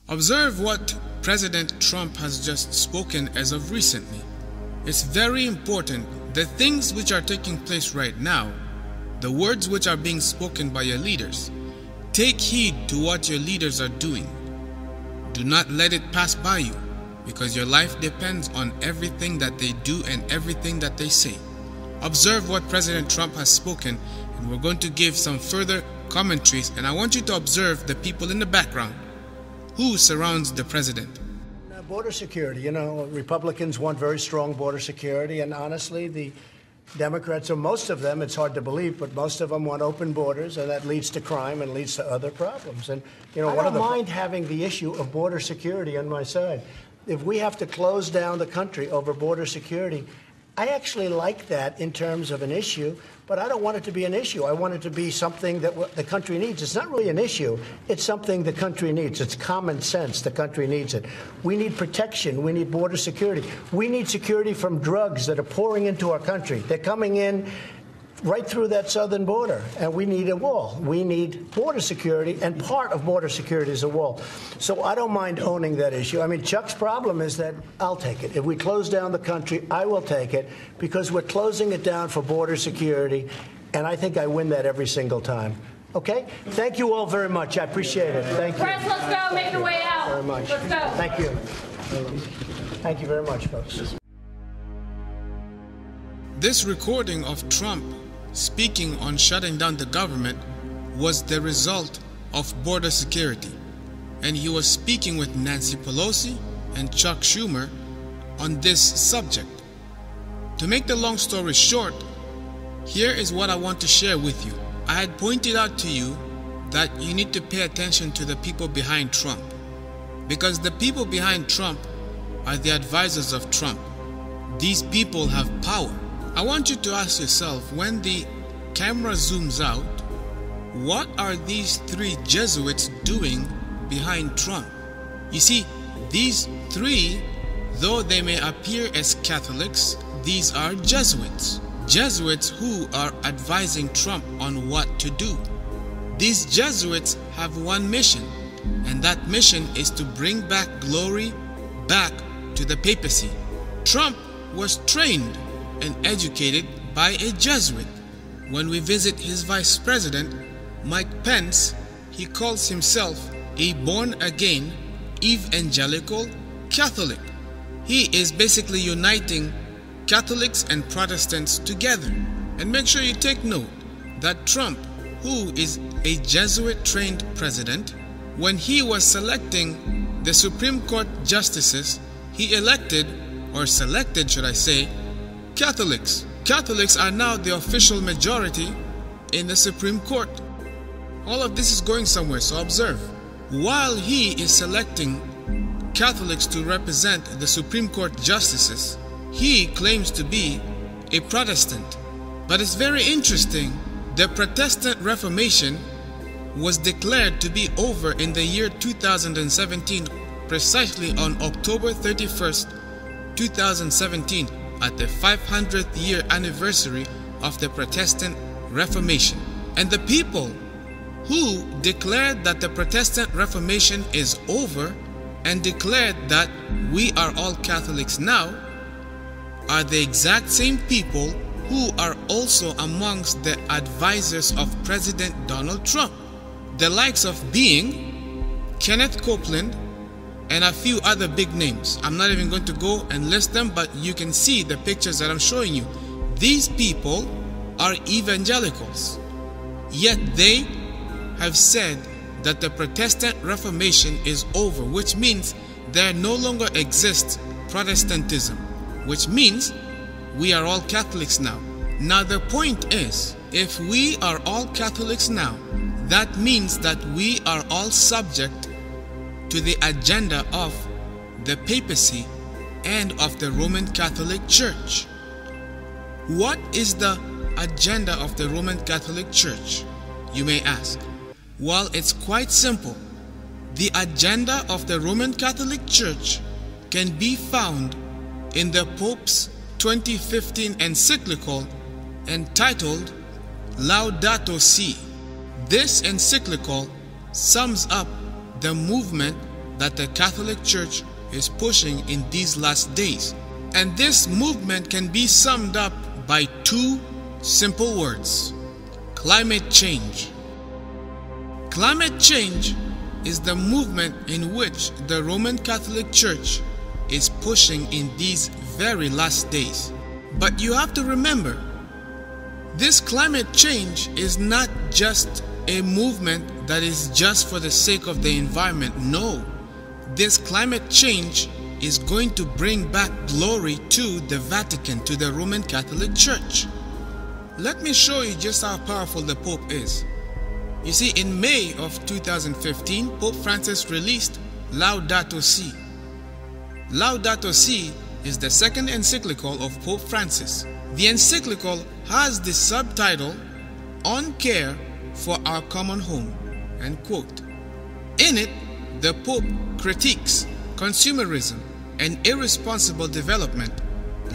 Observe what President Trump has just spoken as of recently. It's very important. The things which are taking place right now, the words which are being spoken by your leaders, take heed to what your leaders are doing. Do not let it pass by you, because your life depends on everything that they do and everything that they say. Observe what President Trump has spoken, and we're going to give some further commentaries, and I want you to observe the people in the background who surrounds the president. Border security, you know, Republicans want very strong border security, and honestly, the Democrats, or most of them, it's hard to believe, but most of them want open borders, and that leads to crime and leads to other problems. And, you know, I don't mind having the issue of border security on my side. If we have to close down the country over border security, I actually like that in terms of an issue, but I don't want it to be an issue. I want it to be something that the country needs. It's not really an issue. It's something the country needs. It's common sense. The country needs it. We need protection. We need border security. We need security from drugs that are pouring into our country. They're coming in right through that southern border, and we need a wall. We need border security, and part of border security is a wall. So I don't mind owning that issue. I mean, Chuck's problem is that I'll take it. If we close down the country, I will take it, because we're closing it down for border security, and I think I win that every single time. Okay? Thank you all very much. I appreciate it. Thank you. Press, let's go. Make your way out. Very much. Let's go. Thank you. Thank you very much, folks. This recording of Trump speaking on shutting down the government was the result of border security, and he was speaking with Nancy Pelosi and Chuck Schumer on this subject. To make the long story short, here is what I want to share with you. I had pointed out to you that you need to pay attention to the people behind Trump, because the people behind Trump are the advisors of Trump. These people have power. I want you to ask yourself, when the camera zooms out, what are these three Jesuits doing behind Trump? You see, these three, though they may appear as Catholics, these are Jesuits. Jesuits who are advising Trump on what to do. These Jesuits have one mission, and that mission is to bring back glory back to the papacy. Trump was trained and educated by a Jesuit. When we visit his vice president, Mike Pence, he calls himself a born-again evangelical Catholic. He is basically uniting Catholics and Protestants together. And make sure you take note that Trump, who is a Jesuit-trained president, when he was selecting the Supreme Court justices, he elected, or selected should I say, Catholics. Catholics are now the official majority in the Supreme Court. All of this is going somewhere, so observe. While he is selecting Catholics to represent the Supreme Court justices, he claims to be a Protestant. But it's very interesting, the Protestant Reformation was declared to be over in the year 2017, precisely on October 31st, 2017, at the 500th year anniversary of the Protestant Reformation. And the people who declared that the Protestant Reformation is over and declared that we are all Catholics now are the exact same people who are also amongst the advisors of President Donald Trump, the likes of being Kenneth Copeland and a few other big names. I'm not even going to go and list them, but you can see the pictures that I'm showing you. These people are evangelicals, yet they have said that the Protestant Reformation is over, which means there no longer exists Protestantism, which means we are all Catholics now. Now the point is, if we are all Catholics now, that means that we are all subject to the agenda of the papacy and of the Roman Catholic Church. What is the agenda of the Roman Catholic Church, you may ask? Well, it's quite simple. The agenda of the Roman Catholic Church can be found in the Pope's 2015 encyclical entitled Laudato Si. This encyclical sums up the movement that the Catholic Church is pushing in these last days. And this movement can be summed up by two simple words: climate change. Climate change is the movement in which the Roman Catholic Church is pushing in these very last days. But you have to remember, this climate change is not just a movement that is just for the sake of the environment. No, this climate change is going to bring back glory to the Vatican, to the Roman Catholic Church. Let me show you just how powerful the Pope is. You see, in May of 2015, Pope Francis released Laudato Si. Laudato Si is the second encyclical of Pope Francis. The encyclical has the subtitle, On Care for Our Common Home, end quote. In it, the Pope critiques consumerism and irresponsible development,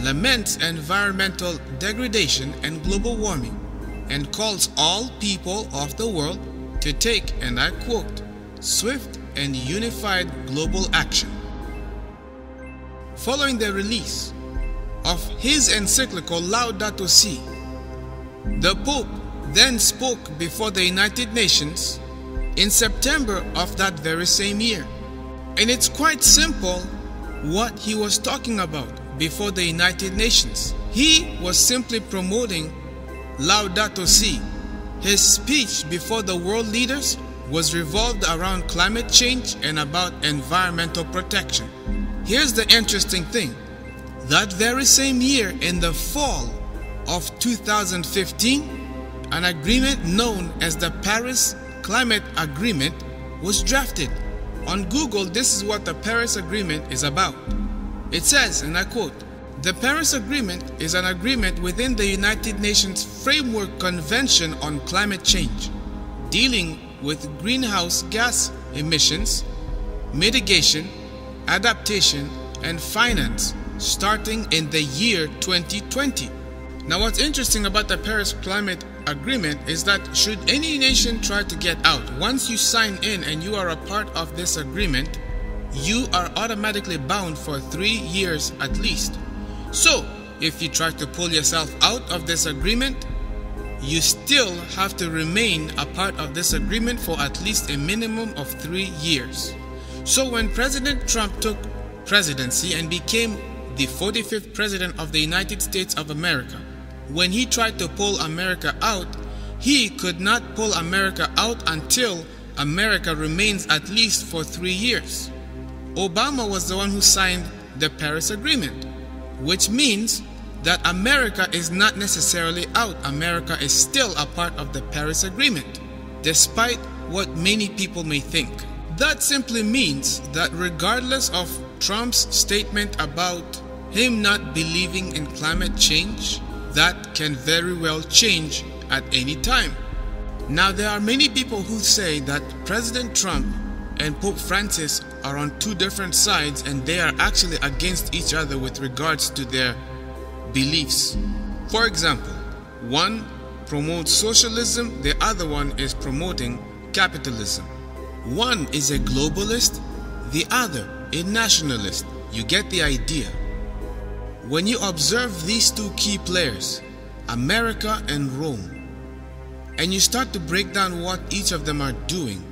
laments environmental degradation and global warming, and calls all people of the world to take, and I quote, swift and unified global action. Following the release of his encyclical Laudato Si, the Pope then spoke before the United Nations in September of that very same year. And it's quite simple what he was talking about before the United Nations. He was simply promoting Laudato Si. His speech before the world leaders was revolved around climate change and about environmental protection. Here's the interesting thing. That very same year, in the fall of 2015, an agreement known as the Paris Climate Agreement was drafted. On Google, this is what the Paris Agreement is about. It says, and I quote, "The Paris Agreement is an agreement within the United Nations Framework Convention on Climate Change, dealing with greenhouse gas emissions, mitigation, adaptation, and finance, starting in the year 2020. Now, what's interesting about the Paris Climate Agreement is that should any nation try to get out, once you sign in and you are a part of this agreement, you are automatically bound for 3 years at least. So, if you try to pull yourself out of this agreement, you still have to remain a part of this agreement for at least a minimum of 3 years. So when President Trump took presidency and became the 45th President of the United States of America, when he tried to pull America out, he could not pull America out until America remains at least for 3 years. Obama was the one who signed the Paris Agreement, which means that America is not necessarily out. America is still a part of the Paris Agreement, despite what many people may think. That simply means that regardless of Trump's statement about him not believing in climate change, that can very well change at any time. Now, there are many people who say that President Trump and Pope Francis are on two different sides and they are actually against each other with regards to their beliefs. For example, one promotes socialism, the other one is promoting capitalism. One is a globalist, the other a nationalist. You get the idea. When you observe these two key players, America and Rome, and you start to break down what each of them are doing,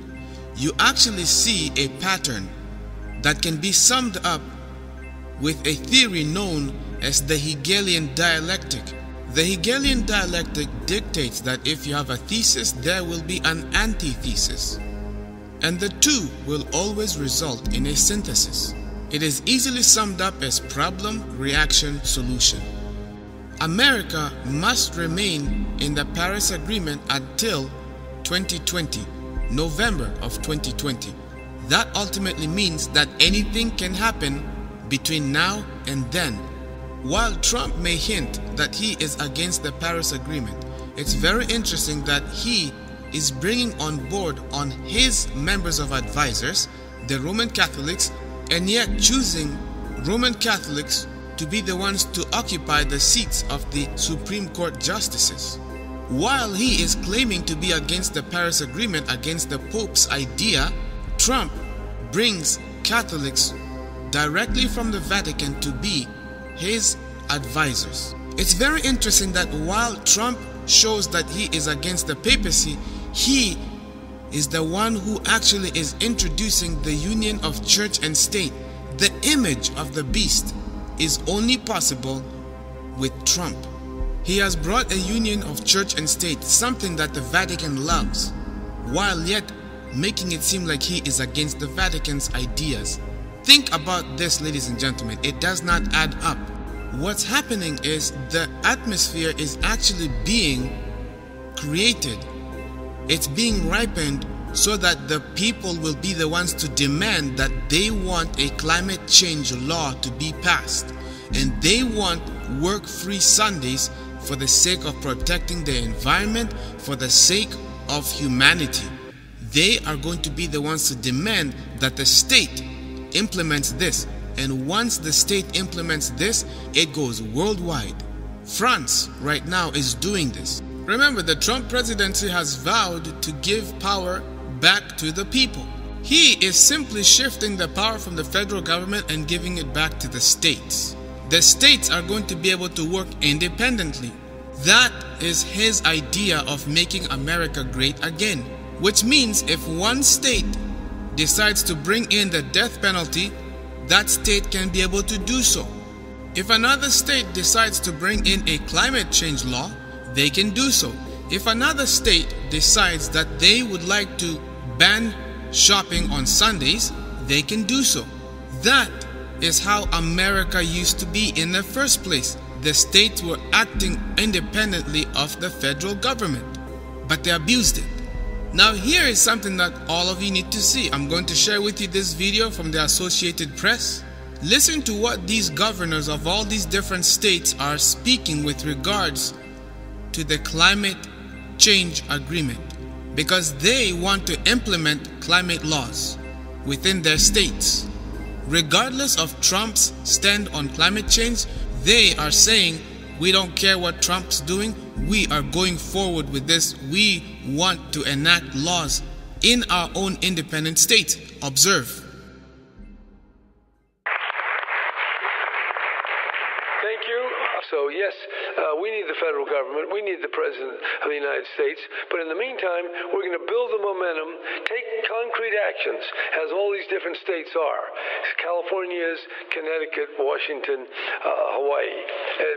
you actually see a pattern that can be summed up with a theory known as the Hegelian dialectic. The Hegelian dialectic dictates that if you have a thesis, there will be an antithesis, and the two will always result in a synthesis. It is easily summed up as problem, reaction, solution. America must remain in the Paris Agreement until 2020, November of 2020. That ultimately means that anything can happen between now and then. While Trump may hint that he is against the Paris Agreement, it's very interesting that he is bringing on board on his members of advisors, the Roman Catholics, and yet choosing Roman Catholics to be the ones to occupy the seats of the Supreme Court justices. While he is claiming to be against the Paris Agreement, against the Pope's idea, Trump brings Catholics directly from the Vatican to be his advisors. It's very interesting that while Trump shows that he is against the papacy, he is the one who actually is introducing the union of church and state. The image of the beast is only possible with Trump. He has brought a union of church and state, something that the Vatican loves, while yet making it seem like he is against the Vatican's ideas. Think about this, ladies and gentlemen. It does not add up. What's happening is the atmosphere is actually being created. It's being ripened so that the people will be the ones to demand that they want a climate change law to be passed. And they want work-free Sundays for the sake of protecting the environment, for the sake of humanity. They are going to be the ones to demand that the state implements this. And once the state implements this, it goes worldwide. France right now is doing this. Remember, the Trump presidency has vowed to give power back to the people. He is simply shifting the power from the federal government and giving it back to the states. The states are going to be able to work independently. That is his idea of making America great again. Which means if one state decides to bring in the death penalty, that state can be able to do so. If another state decides to bring in a climate change law, they can do so. If another state decides that they would like to ban shopping on Sundays, they can do so. That is how America used to be in the first place. The states were acting independently of the federal government, but they abused it. Now here is something that all of you need to see. I'm going to share with you this video from the Associated Press. Listen to what these governors of all these different states are speaking with regards to the climate change agreement, because they want to implement climate laws within their states. Regardless of Trump's stand on climate change, they are saying, we don't care what Trump's doing, we are going forward with this. We want to enact laws in our own independent states. Observe. Thank you. So yes, we need the federal government, we need the President of the United States, but in the meantime, we're going to build the momentum, take concrete actions, as all these different states are. California's, Connecticut, Washington, Hawaii,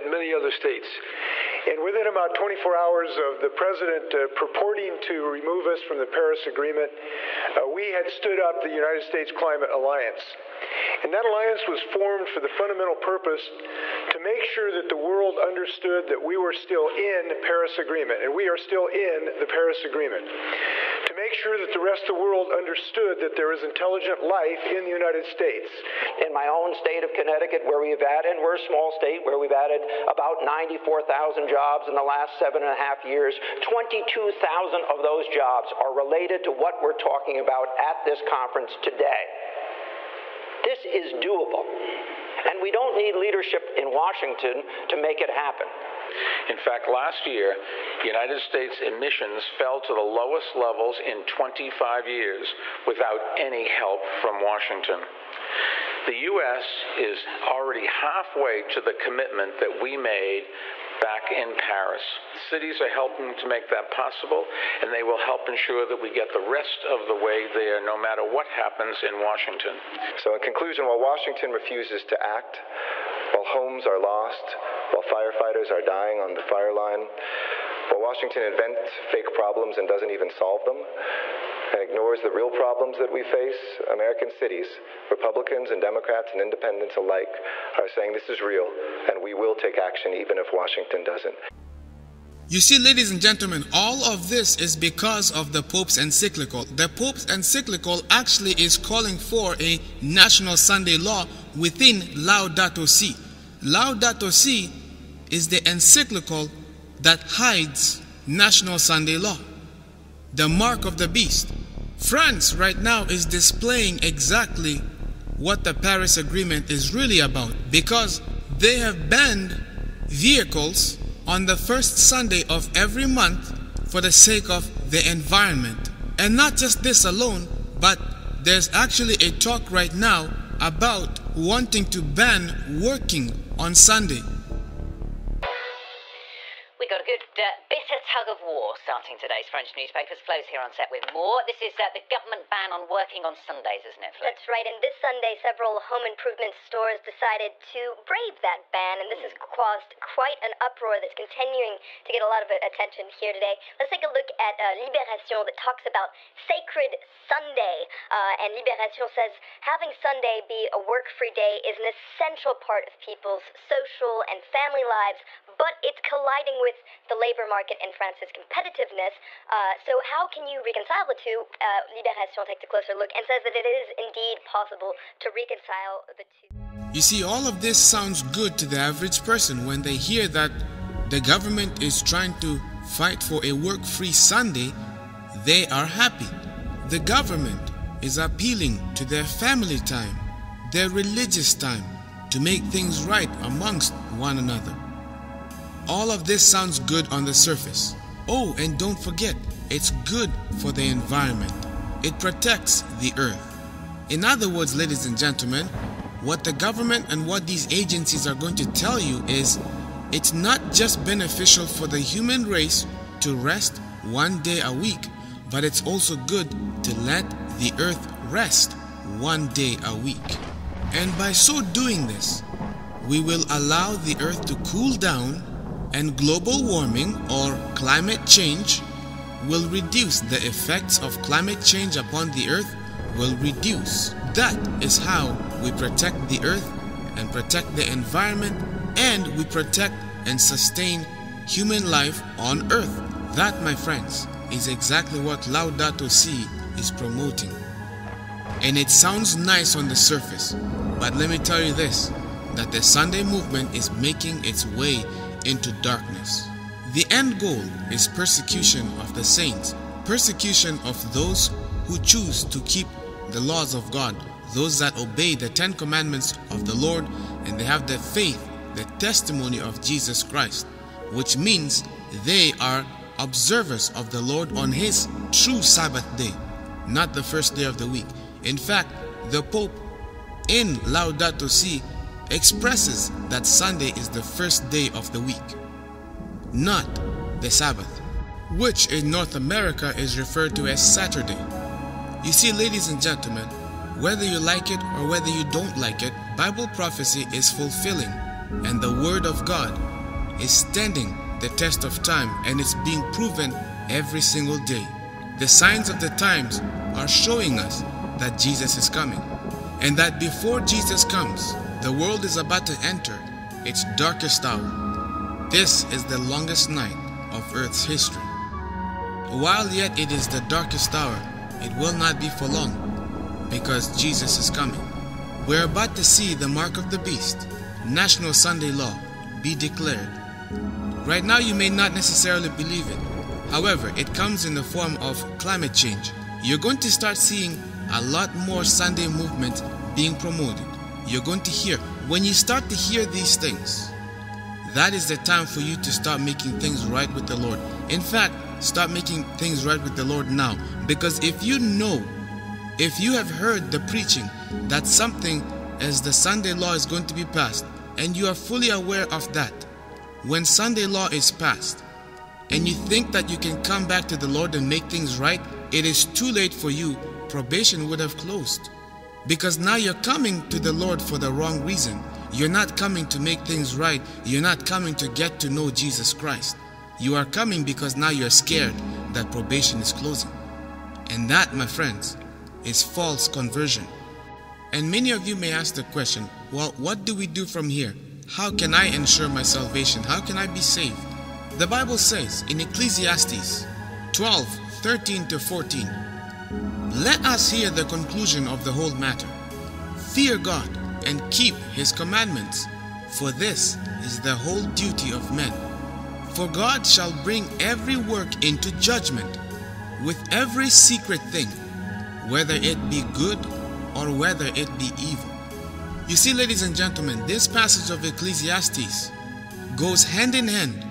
and many other states. And within about 24 hours of the president purporting to remove us from the Paris Agreement, we had stood up the United States Climate Alliance. And that alliance was formed for the fundamental purpose to make sure that the world understood that we were still in the Paris Agreement, and we are still in the Paris Agreement. To make sure that the rest of the world understood that there is intelligent life in the United States. In my own state of Connecticut, where we're a small state, where we've added about 94,000 jobs in the last 7.5 years, 22,000 of those jobs are related to what we're talking about at this conference today. This is doable, and we don't need leadership in Washington to make it happen. In fact, last year, United States emissions fell to the lowest levels in 25 years without any help from Washington. The U.S. is already halfway to the commitment that we made back in Paris. Cities are helping to make that possible, and they will help ensure that we get the rest of the way there no matter what happens in Washington. So in conclusion, while Washington refuses to act, while homes are lost, while firefighters are dying on the fire line, while Washington invents fake problems and doesn't even solve them, and ignores the real problems that we face, American cities, Republicans and Democrats and independents alike, are saying this is real, and we will take action even if Washington doesn't. You see, ladies and gentlemen, all of this is because of the Pope's encyclical. The Pope's encyclical actually is calling for a national Sunday law within Laudato Si. Laudato Si is the encyclical that hides national Sunday law, the mark of the beast. France right now is displaying exactly what the Paris Agreement is really about, because they have banned vehicles on the first Sunday of every month for the sake of the environment. And not just this alone, but there's actually a talk right now about wanting to ban working on Sunday. We got a good bitter tug of war starting today's French newspapers. Flo's here on set with more. This is the government ban on working on Sundays, isn't it, Flo? That's right, and this Sunday several home improvement stores decided to brave that ban, and this has caused quite an uproar that's continuing to get a lot of attention here today. Let's take a look at Libération that talks about Sacred Sunday, and Libération says having Sunday be a work-free day is an essential part of people's social and family lives, but it's colliding with the labor market and France's competitiveness. So how can you reconcile the two? Libération takes a closer look and says that it is indeed possible to reconcile the two. You see, all of this sounds good to the average person when they hear that the government is trying to fight for a work-free Sunday. They are happy. The government is appealing to their family time, their religious time, to make things right amongst one another. All of this sounds good on the surface. Oh, and don't forget, it's good for the environment. It protects the earth. In other words, ladies and gentlemen, what the government and what these agencies are going to tell you is it's not just beneficial for the human race to rest one day a week, but it's also good to let the earth rest one day a week. And by so doing this, we will allow the earth to cool down, and global warming or climate change will reduce. The effects of climate change upon the earth will reduce. That is how we protect the earth and protect the environment, and we protect and sustain human life on earth. That, my friends, is exactly what Laudato Si is promoting. And it sounds nice on the surface, but let me tell you this, that the Sunday movement is making its way into darkness. The end goal is persecution of the saints, persecution of those who choose to keep the laws of God, those that obey the 10 commandments of the Lord, and they have the faith, the testimony of Jesus Christ, which means they are observers of the Lord on His true Sabbath day, not the first day of the week. In fact, the Pope in Laudato Si expresses that Sunday is the first day of the week, not the Sabbath, which in North America is referred to as Saturday. You see, ladies and gentlemen, whether you like it or whether you don't like it, Bible prophecy is fulfilling, and the Word of God is standing the test of time, and it's being proven every single day. The signs of the times are showing us that Jesus is coming, and that before Jesus comes, the world is about to enter its darkest hour. This is the longest night of Earth's history. While yet it is the darkest hour, it will not be for long, because Jesus is coming. We're about to see the mark of the beast, National Sunday Law, be declared. Right now you may not necessarily believe it. However, it comes in the form of climate change. You're going to start seeing a lot more Sunday movement being promoted. You're going to hear, when you start to hear these things, that is the time for you to start making things right with the Lord. In fact, start making things right with the Lord now. Because if you have heard the preaching that something as the Sunday law is going to be passed, and you are fully aware of that, when Sunday law is passed, and you think that you can come back to the Lord and make things right, it is too late for you. Probation would have closed. Because now you're coming to the Lord for the wrong reason. You're not coming to make things right. You're not coming to get to know Jesus Christ. You are coming because now you're scared that probation is closing. And that, my friends, is false conversion. And many of you may ask the question, well, what do we do from here? How can I ensure my salvation? How can I be saved? The Bible says in Ecclesiastes 12:13-14, let us hear the conclusion of the whole matter. Fear God and keep His commandments, for this is the whole duty of men. For God shall bring every work into judgment, with every secret thing, whether it be good or whether it be evil. You see, ladies and gentlemen, this passage of Ecclesiastes goes hand in hand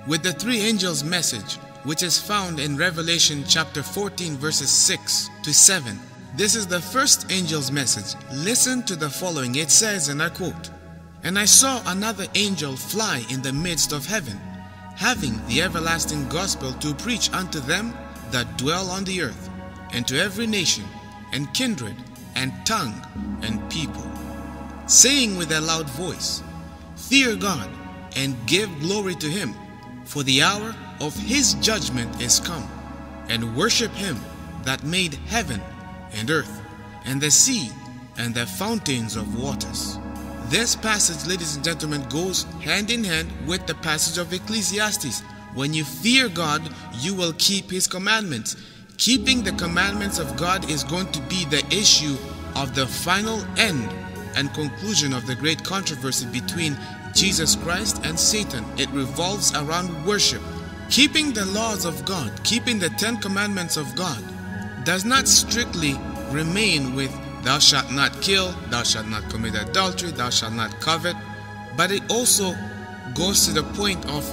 with the three angels' message, which is found in Revelation chapter 14 verses 6-7. This is the first angel's message. Listen to the following. It says, and I quote, "And I saw another angel fly in the midst of heaven, having the everlasting gospel to preach unto them that dwell on the earth, and to every nation, and kindred, and tongue, and people, saying with a loud voice, Fear God, and give glory to him, for the hour of his judgment is come, and worship him that made heaven and earth, and the sea, and the fountains of waters." This passage, ladies and gentlemen, goes hand in hand with the passage of Ecclesiastes. When you fear God, you will keep his commandments. Keeping the commandments of God is going to be the issue of the final end and conclusion of the great controversy between Jesus Christ and Satan. It revolves around worship. Keeping the laws of God, keeping the 10 commandments of God, does not strictly remain with thou shalt not kill, thou shalt not commit adultery, thou shalt not covet, but it also goes to the point of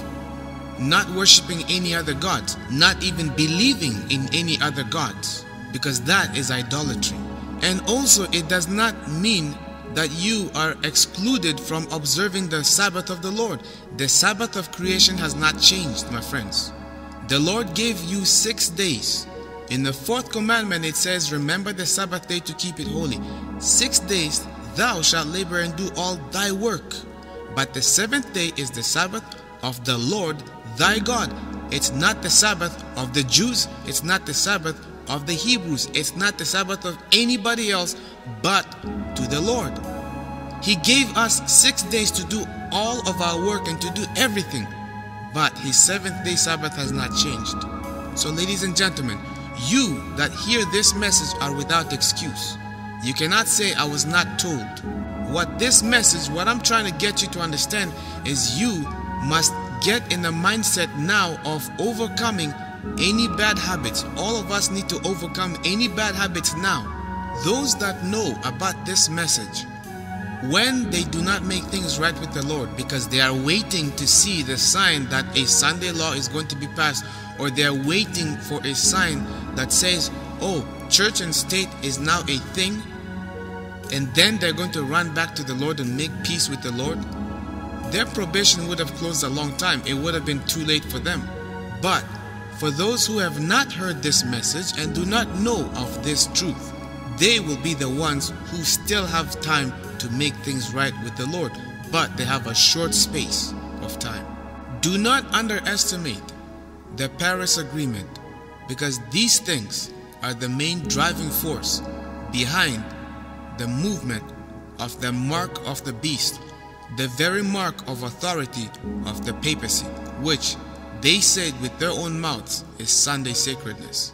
not worshiping any other gods, not even believing in any other gods, because that is idolatry. And also it does not mean that you are excluded from observing the Sabbath of the Lord. The Sabbath of creation has not changed, my friends. The Lord gave you 6 days. In the 4th commandment it says, remember the Sabbath day to keep it holy. 6 days thou shalt labor and do all thy work. But the 7th day is the Sabbath of the Lord thy God. It's not the Sabbath of the Jews. It's not the Sabbath of the Hebrews. It's not the Sabbath of anybody else but to the Lord. He gave us 6 days to do all of our work and to do everything. But his 7th day Sabbath has not changed. So ladies and gentlemen, you that hear this message are without excuse. You cannot say I was not told. What this message, what I'm trying to get you to understand is you must get in the mindset now of overcoming any bad habits. All of us need to overcome any bad habits now. Those that know about this message, when they do not make things right with the Lord because they are waiting to see the sign that a Sunday law is going to be passed, or they are waiting for a sign that says, oh, church and state is now a thing, and then they're going to run back to the Lord and make peace with the Lord, their probation would have closed a long time. It would have been too late for them. But for those who have not heard this message and do not know of this truth, they will be the ones who still have time to make things right with the Lord, but they have a short space of time. Do not underestimate the Paris Agreement, because these things are the main driving force behind the movement of the mark of the beast, the very mark of authority of the papacy, which they said with their own mouths is Sunday sacredness.